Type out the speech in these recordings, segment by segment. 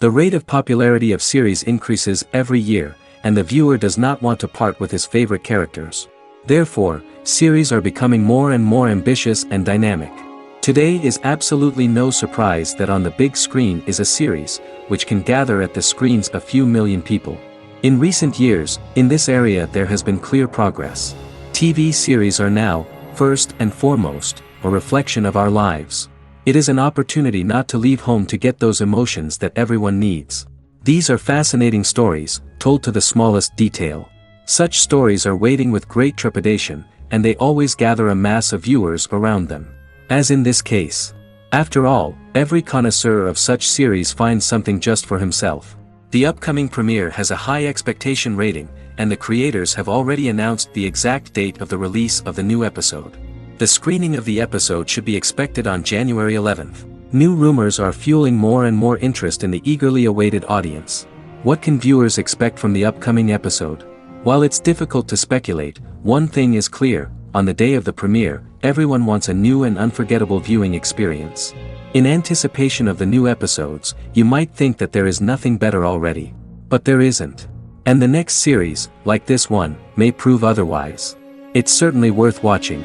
The rate of popularity of series increases every year, and the viewer does not want to part with his favorite characters. Therefore, series are becoming more and more ambitious and dynamic. Today is absolutely no surprise that on the big screen is a series, which can gather at the screens a few million people. In recent years, in this area there has been clear progress. TV series are now, first and foremost, a reflection of our lives. It is an opportunity not to leave home to get those emotions that everyone needs. These are fascinating stories, told to the smallest detail. Such stories are waiting with great trepidation, and they always gather a mass of viewers around them. As in this case. After all, every connoisseur of such series finds something just for himself. The upcoming premiere has a high expectation rating, and the creators have already announced the exact date of the release of the new episode. The screening of the episode should be expected on January 11th. New rumors are fueling more and more interest in the eagerly awaited audience. What can viewers expect from the upcoming episode? While it's difficult to speculate, one thing is clear: on the day of the premiere, everyone wants a new and unforgettable viewing experience. In anticipation of the new episodes, you might think that there is nothing better already. But there isn't. And the next series, like this one, may prove otherwise. It's certainly worth watching.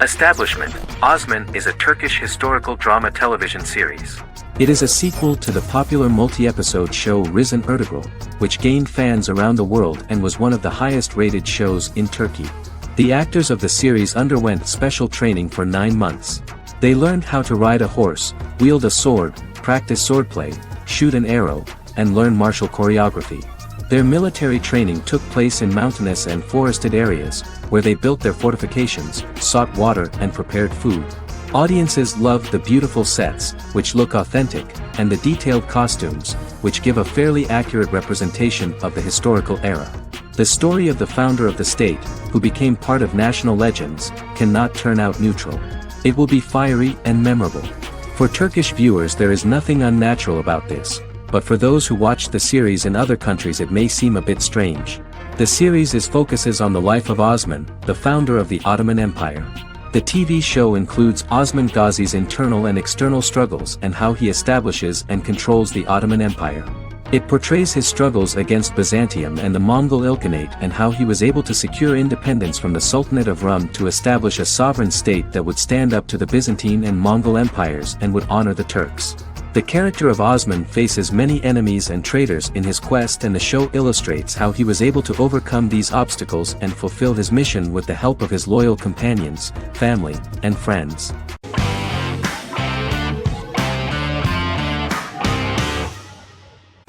Establishment: Osman is a Turkish historical drama television series. It is a sequel to the popular multi-episode show Risen Ertugrul, which gained fans around the world and was one of the highest-rated shows in Turkey. The actors of the series underwent special training for 9 months. They learned how to ride a horse, wield a sword, practice swordplay, shoot an arrow, and learn martial choreography. Their military training took place in mountainous and forested areas, where they built their fortifications, sought water and prepared food. Audiences loved the beautiful sets, which look authentic, and the detailed costumes, which give a fairly accurate representation of the historical era. The story of the founder of the state, who became part of national legends, cannot turn out neutral. It will be fiery and memorable. For Turkish viewers there is nothing unnatural about this, but for those who watched the series in other countries it may seem a bit strange. The series focuses on the life of Osman, the founder of the Ottoman Empire. The TV show includes Osman Ghazi's internal and external struggles and how he establishes and controls the Ottoman Empire. It portrays his struggles against Byzantium and the Mongol Ilkhanate and how he was able to secure independence from the Sultanate of Rum to establish a sovereign state that would stand up to the Byzantine and Mongol empires and would honor the Turks. The character of Osman faces many enemies and traitors in his quest, and the show illustrates how he was able to overcome these obstacles and fulfill his mission with the help of his loyal companions, family, and friends.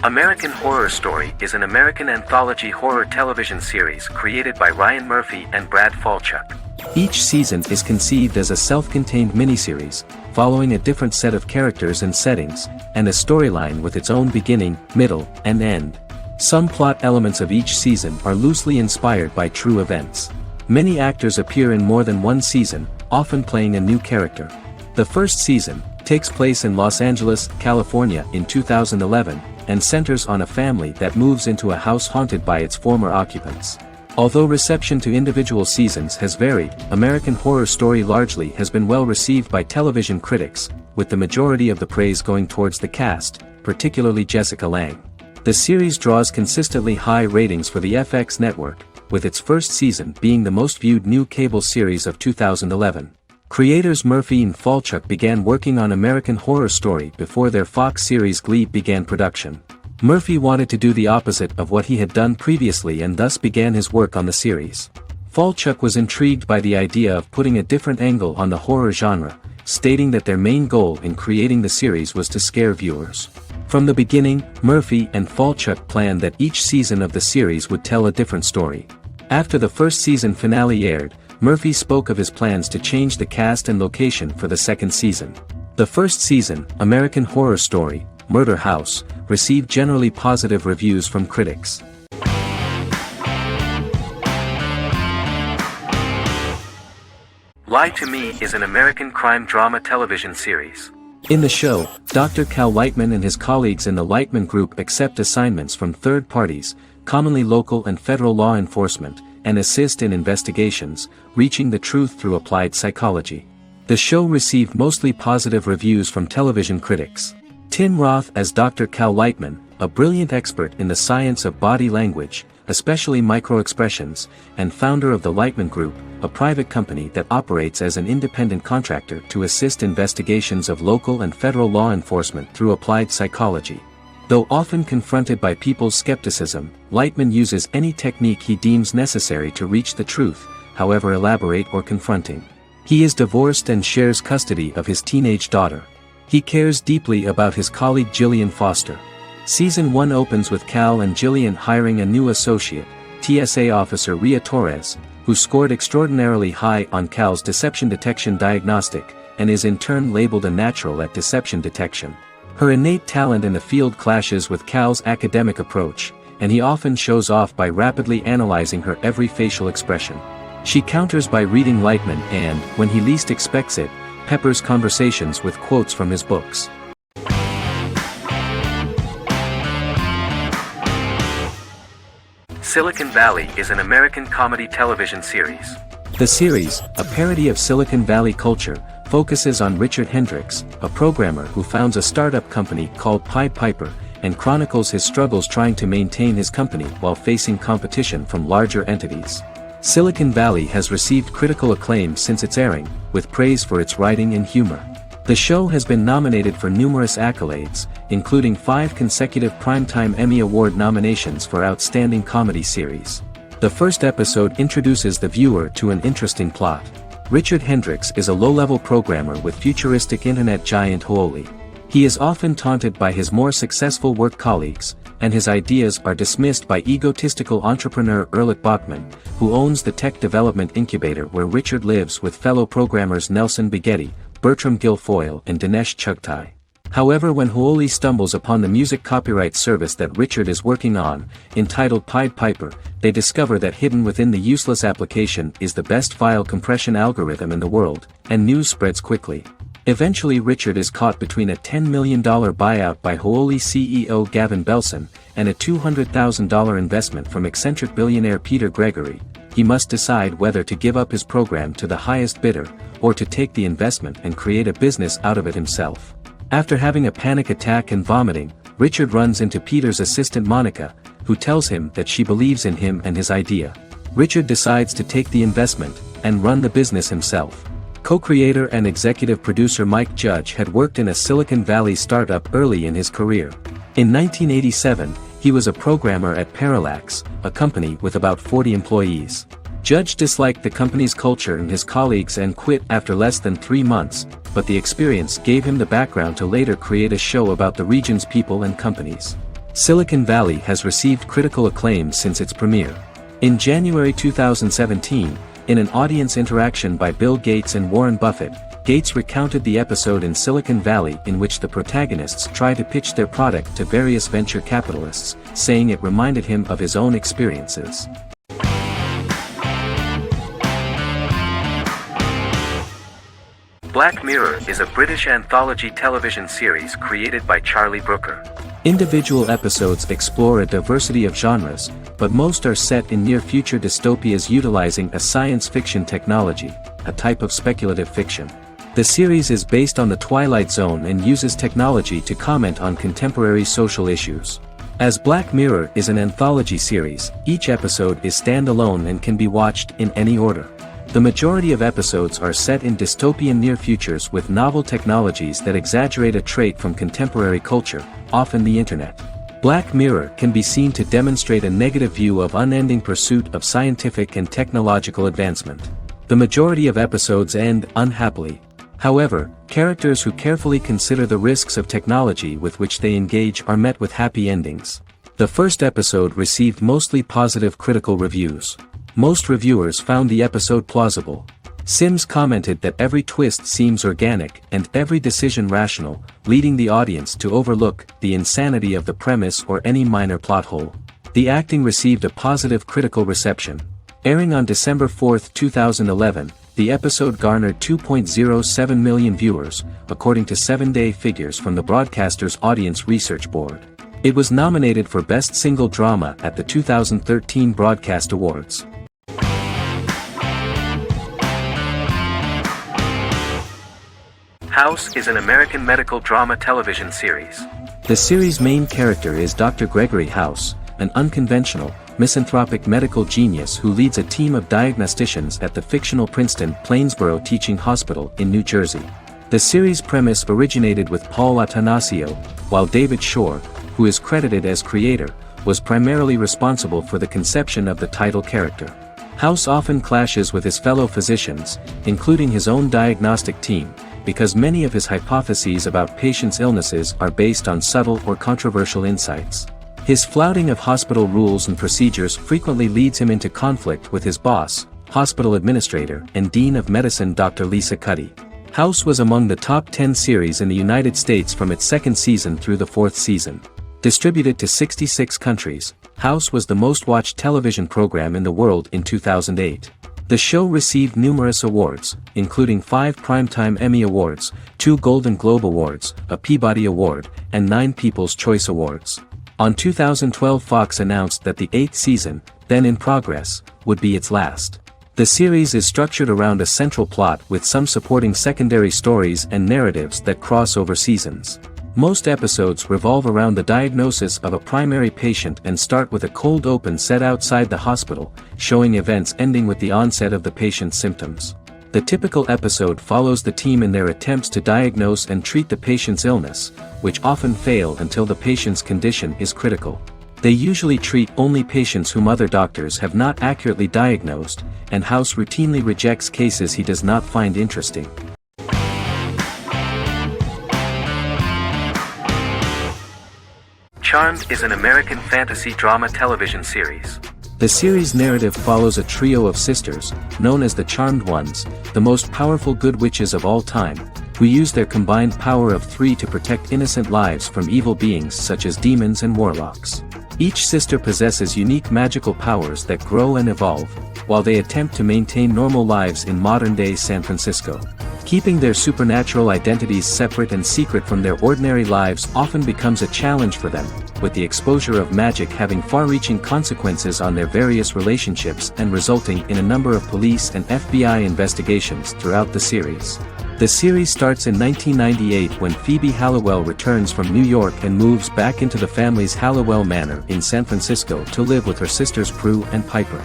American Horror Story is an American anthology horror television series created by Ryan Murphy and Brad Falchuk. Each season is conceived as a self-contained miniseries, following a different set of characters and settings, and a storyline with its own beginning, middle, and end. Some plot elements of each season are loosely inspired by true events. Many actors appear in more than one season, often playing a new character. The first season takes place in Los Angeles, California in 2011, and centers on a family that moves into a house haunted by its former occupants. Although reception to individual seasons has varied, American Horror Story largely has been well received by television critics, with the majority of the praise going towards the cast, particularly Jessica Lange. The series draws consistently high ratings for the FX network, with its first season being the most viewed new cable series of 2011. Creators Murphy and Falchuk began working on American Horror Story before their Fox series Glee began production. Murphy wanted to do the opposite of what he had done previously and thus began his work on the series. Falchuk was intrigued by the idea of putting a different angle on the horror genre, stating that their main goal in creating the series was to scare viewers. From the beginning, Murphy and Falchuk planned that each season of the series would tell a different story. After the first season finale aired, Murphy spoke of his plans to change the cast and location for the second season. The first season, American Horror Story, Murder House, received generally positive reviews from critics. Lie to Me is an American crime drama television series. In the show, Dr. Cal Lightman and his colleagues in the Lightman Group accept assignments from third parties, commonly local and federal law enforcement, and assist in investigations, reaching the truth through applied psychology. The show received mostly positive reviews from television critics. Tim Roth as Dr. Cal Lightman, a brilliant expert in the science of body language, especially microexpressions, and founder of the Lightman Group, a private company that operates as an independent contractor to assist investigations of local and federal law enforcement through applied psychology. Though often confronted by people's skepticism, Lightman uses any technique he deems necessary to reach the truth, however elaborate or confronting. He is divorced and shares custody of his teenage daughter. He cares deeply about his colleague Gillian Foster. Season 1 opens with Cal and Gillian hiring a new associate, TSA officer Rhea Torres, who scored extraordinarily high on Cal's deception detection diagnostic, and is in turn labeled a natural at deception detection. Her innate talent in the field clashes with Cal's academic approach, and he often shows off by rapidly analyzing her every facial expression. She counters by reading Lightman and, when he least expects it, peppers conversations with quotes from his books. Silicon Valley is an American comedy television series. The series, a parody of Silicon Valley culture, focuses on Richard Hendricks, a programmer who founds a startup company called Pied Piper, and chronicles his struggles trying to maintain his company while facing competition from larger entities. Silicon Valley has received critical acclaim since its airing, with praise for its writing and humor. The show has been nominated for numerous accolades, including 5 consecutive Primetime Emmy Award nominations for Outstanding Comedy Series. The first episode introduces the viewer to an interesting plot. Richard Hendricks is a low-level programmer with futuristic internet giant Huawei. He is often taunted by his more successful work colleagues, and his ideas are dismissed by egotistical entrepreneur Erlich Bachman, who owns the tech development incubator where Richard lives with fellow programmers Nelson Bighetti, Bertram Guilfoyle and Dinesh Chugtai. However, when Huawei stumbles upon the music copyright service that Richard is working on, entitled Pied Piper, they discover that hidden within the useless application is the best file compression algorithm in the world, and news spreads quickly. Eventually Richard is caught between a $10 million buyout by Huawei CEO Gavin Belson, and a $200,000 investment from eccentric billionaire Peter Gregory. He must decide whether to give up his program to the highest bidder, or to take the investment and create a business out of it himself. After having a panic attack and vomiting, Richard runs into Peter's assistant Monica, who tells him that she believes in him and his idea. Richard decides to take the investment, and run the business himself. Co-creator and executive producer Mike Judge had worked in a Silicon Valley startup early in his career. In 1987, he was a programmer at Parallax, a company with about 40 employees. Judge disliked the company's culture and his colleagues and quit after less than 3 months, but the experience gave him the background to later create a show about the region's people and companies. Silicon Valley has received critical acclaim since its premiere. In January 2017, in an audience interaction by Bill Gates and Warren Buffett, Gates recounted the episode in Silicon Valley in which the protagonists try to pitch their product to various venture capitalists, saying it reminded him of his own experiences. Black Mirror is a British anthology television series created by Charlie Brooker. Individual episodes explore a diversity of genres, but most are set in near-future dystopias utilizing a science fiction technology, a type of speculative fiction. The series is based on the Twilight Zone and uses technology to comment on contemporary social issues. As Black Mirror is an anthology series, each episode is standalone and can be watched in any order. The majority of episodes are set in dystopian near futures with novel technologies that exaggerate a trait from contemporary culture, often the internet. Black Mirror can be seen to demonstrate a negative view of unending pursuit of scientific and technological advancement. The majority of episodes end unhappily. However, characters who carefully consider the risks of technology with which they engage are met with happy endings. The first episode received mostly positive critical reviews. Most reviewers found the episode plausible. Sims commented that every twist seems organic and every decision rational, leading the audience to overlook the insanity of the premise or any minor plot hole. The acting received a positive critical reception. Airing on December 4, 2011, the episode garnered 2.07 million viewers, according to 7-day figures from the broadcaster's Audience Research Board. It was nominated for Best Single Drama at the 2013 Broadcast Awards. House is an American medical drama television series. The series' main character is Dr. Gregory House, an unconventional, misanthropic medical genius who leads a team of diagnosticians at the fictional Princeton Plainsboro Teaching Hospital in New Jersey. The series' premise originated with Paul Attanasio, while David Shore, who is credited as creator, was primarily responsible for the conception of the title character. House often clashes with his fellow physicians, including his own diagnostic team, because many of his hypotheses about patients' illnesses are based on subtle or controversial insights. His flouting of hospital rules and procedures frequently leads him into conflict with his boss, hospital administrator and dean of medicine Dr. Lisa Cuddy. House was among the top 10 series in the United States from its second season through the fourth season. Distributed to 66 countries, House was the most-watched television program in the world in 2008. The show received numerous awards, including 5 Primetime Emmy Awards, 2 Golden Globe Awards, a Peabody Award, and 9 People's Choice Awards. On 2012, Fox announced that the 8th season, then in progress, would be its last. The series is structured around a central plot with some supporting secondary stories and narratives that cross over seasons. Most episodes revolve around the diagnosis of a primary patient and start with a cold open set outside the hospital, showing events ending with the onset of the patient's symptoms. The typical episode follows the team in their attempts to diagnose and treat the patient's illness, which often fail until the patient's condition is critical. They usually treat only patients whom other doctors have not accurately diagnosed, and House routinely rejects cases he does not find interesting. Charmed is an American fantasy drama television series. The series' narrative follows a trio of sisters, known as the Charmed Ones, the most powerful good witches of all time, who use their combined power of 3 to protect innocent lives from evil beings such as demons and warlocks. Each sister possesses unique magical powers that grow and evolve, while they attempt to maintain normal lives in modern-day San Francisco. Keeping their supernatural identities separate and secret from their ordinary lives often becomes a challenge for them, with the exposure of magic having far-reaching consequences on their various relationships and resulting in a number of police and FBI investigations throughout the series. The series starts in 1998 when Phoebe Halliwell returns from New York and moves back into the family's Halliwell Manor in San Francisco to live with her sisters Prue and Piper.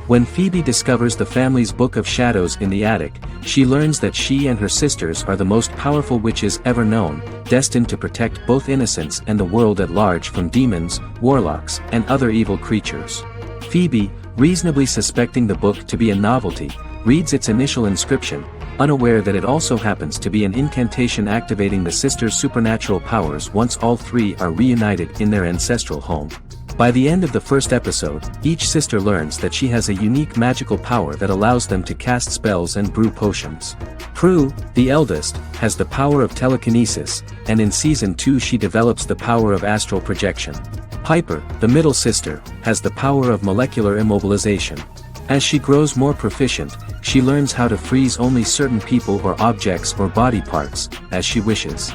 When Phoebe discovers the family's Book of Shadows in the attic, she learns that she and her sisters are the most powerful witches ever known, destined to protect both innocents and the world at large from demons, warlocks, and other evil creatures. Phoebe, reasonably suspecting the book to be a novelty, reads its initial inscription, unaware that it also happens to be an incantation activating the sisters' supernatural powers once all 3 are reunited in their ancestral home. By the end of the first episode, each sister learns that she has a unique magical power that allows them to cast spells and brew potions. Prue, the eldest, has the power of telekinesis, and in Season 2 she develops the power of astral projection. Piper, the middle sister, has the power of molecular immobilization. As she grows more proficient, she learns how to freeze only certain people or objects or body parts, as she wishes.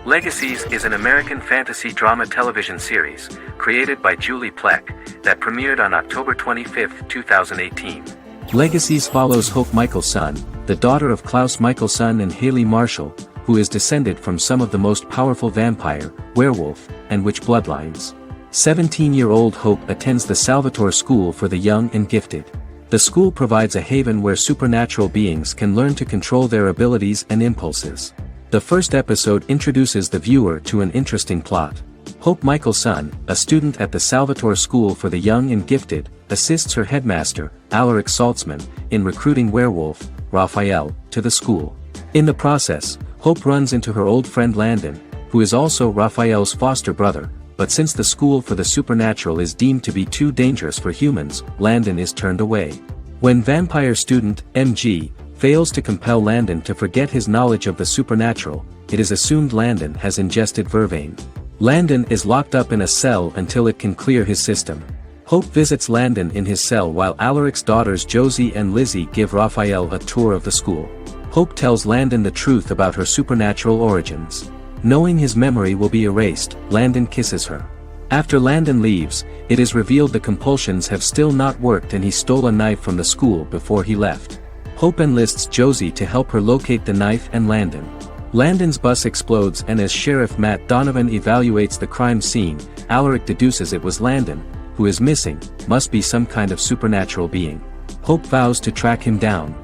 Legacies is an American fantasy drama television series, created by Julie Plec, that premiered on October 25, 2018. Legacies follows Hope Michelson, the daughter of Klaus Michelson and Haley Marshall, who is descended from some of the most powerful vampire, werewolf, and witch bloodlines. 17-year-old Hope attends the Salvatore School for the Young and Gifted. The school provides a haven where supernatural beings can learn to control their abilities and impulses. The first episode introduces the viewer to an interesting plot. Hope Michelson, a student at the Salvatore School for the Young and Gifted, assists her headmaster, Alaric Saltzman, in recruiting werewolf, Raphael, to the school. In the process, Hope runs into her old friend Landon, who is also Raphael's foster brother, but since the school for the supernatural is deemed to be too dangerous for humans, Landon is turned away. When vampire student, MG, fails to compel Landon to forget his knowledge of the supernatural, it is assumed Landon has ingested vervain. Landon is locked up in a cell until it can clear his system. Hope visits Landon in his cell while Alaric's daughters Josie and Lizzie give Raphael a tour of the school. Hope tells Landon the truth about her supernatural origins. Knowing his memory will be erased, Landon kisses her. After Landon leaves, it is revealed the compulsions have still not worked and he stole a knife from the school before he left. Hope enlists Josie to help her locate the knife and Landon. Landon's bus explodes and as Sheriff Matt Donovan evaluates the crime scene, Alaric deduces it was Landon, who is missing, must be some kind of supernatural being. Hope vows to track him down.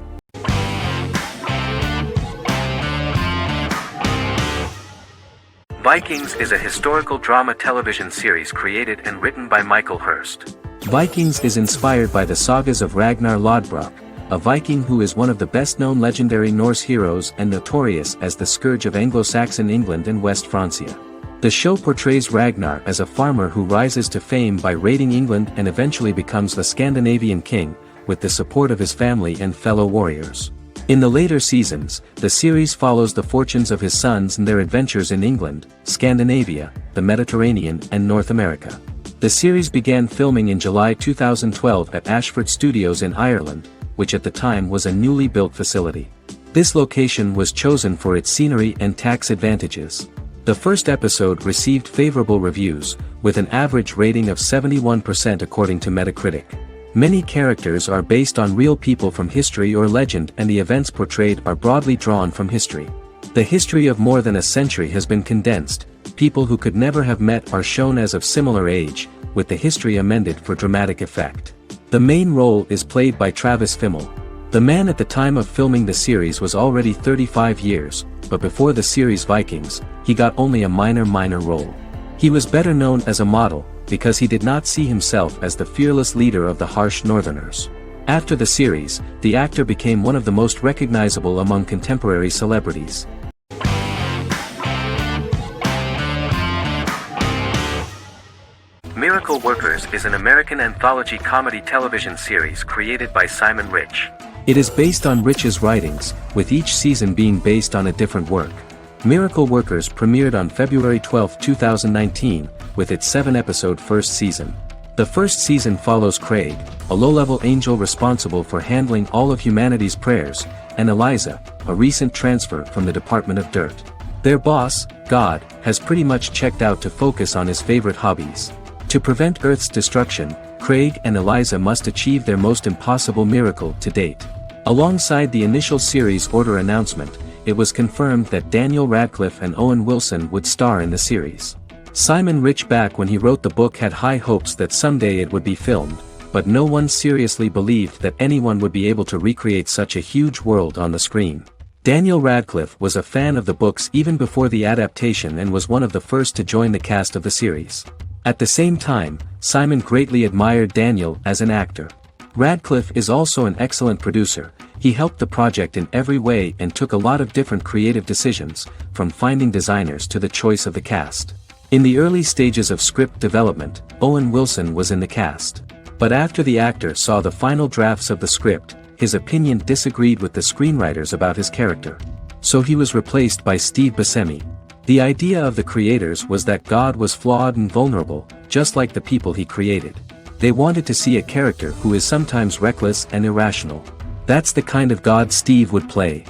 Vikings is a historical drama television series created and written by Michael Hurst. Vikings is inspired by the sagas of Ragnar Lodbrok, a Viking who is one of the best-known legendary Norse heroes and notorious as the scourge of Anglo-Saxon England and West Francia. The show portrays Ragnar as a farmer who rises to fame by raiding England and eventually becomes the Scandinavian king, with the support of his family and fellow warriors. In the later seasons, the series follows the fortunes of his sons and their adventures in England, Scandinavia, the Mediterranean and North America. The series began filming in July 2012 at Ashford Studios in Ireland, which at the time was a newly built facility. This location was chosen for its scenery and tax advantages. The first episode received favorable reviews, with an average rating of 71% according to Metacritic. Many characters are based on real people from history or legend and the events portrayed are broadly drawn from history. The history of more than a century has been condensed, people who could never have met are shown as of similar age, with the history amended for dramatic effect. The main role is played by Travis Fimmel. The man at the time of filming the series was already 35 years, but before the series Vikings, he got only a minor role. He was better known as a model, because he did not see himself as the fearless leader of the harsh Northerners. After the series, the actor became one of the most recognizable among contemporary celebrities. Miracle Workers is an American anthology comedy television series created by Simon Rich. It is based on Rich's writings, with each season being based on a different work. Miracle Workers premiered on February 12, 2019, with its 7-episode first season. The first season follows Craig, a low-level angel responsible for handling all of humanity's prayers, and Eliza, a recent transfer from the Department of Dirt. Their boss, God, has pretty much checked out to focus on his favorite hobbies. To prevent Earth's destruction, Craig and Eliza must achieve their most impossible miracle to date. Alongside the initial series order announcement, it was confirmed that Daniel Radcliffe and Owen Wilson would star in the series. Simon Rich back when he wrote the book had high hopes that someday it would be filmed, but no one seriously believed that anyone would be able to recreate such a huge world on the screen. Daniel Radcliffe was a fan of the books even before the adaptation and was one of the first to join the cast of the series. At the same time, Simon greatly admired Daniel as an actor. Radcliffe is also an excellent producer. He helped the project in every way and took a lot of different creative decisions, from finding designers to the choice of the cast. In the early stages of script development, Owen Wilson was in the cast. But after the actor saw the final drafts of the script, his opinion disagreed with the screenwriters about his character. So he was replaced by Steve Buscemi. The idea of the creators was that God was flawed and vulnerable, just like the people he created. They wanted to see a character who is sometimes reckless and irrational. That's the kind of God Steve would play.